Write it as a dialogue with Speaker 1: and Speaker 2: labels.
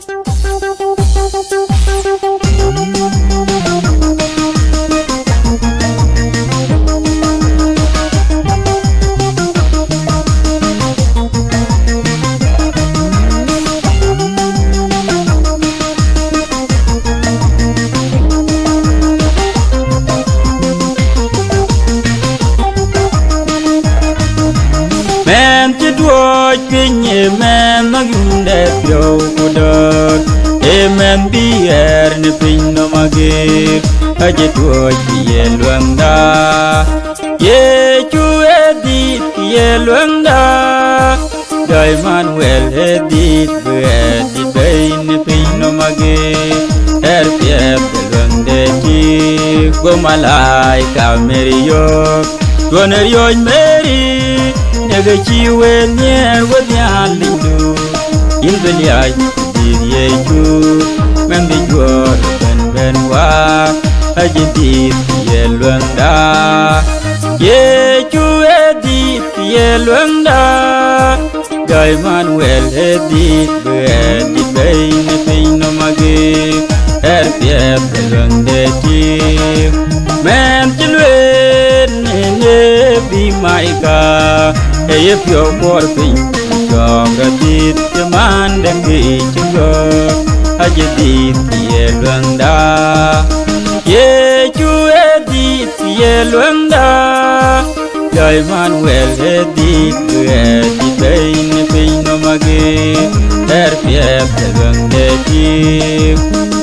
Speaker 1: men chỉ đuôi kinh men nó dùng đẹp dầu của đời men biar ne pin no magir aje đuôi ye luang da ye chu edit ye luang da đời manuel edit edit bain ne pin no magir piep luang de chi go malai camerio gonerio meri Nega chiwe nye wadya lindu Inbeliay diye chu Men di juor ben wa Ajidit ye luang da Ye chu edit ye luang da Gai manuel edit edit bain pin no magi piep luang de chi Men chilwen ne bi maika Eye pyo por pin Jonga dit Jaman dengi chungo Aje dit Ye luang da Ye chu edit Ye luang da Jai manuel edit Edit bain pin no magi piep luang de chi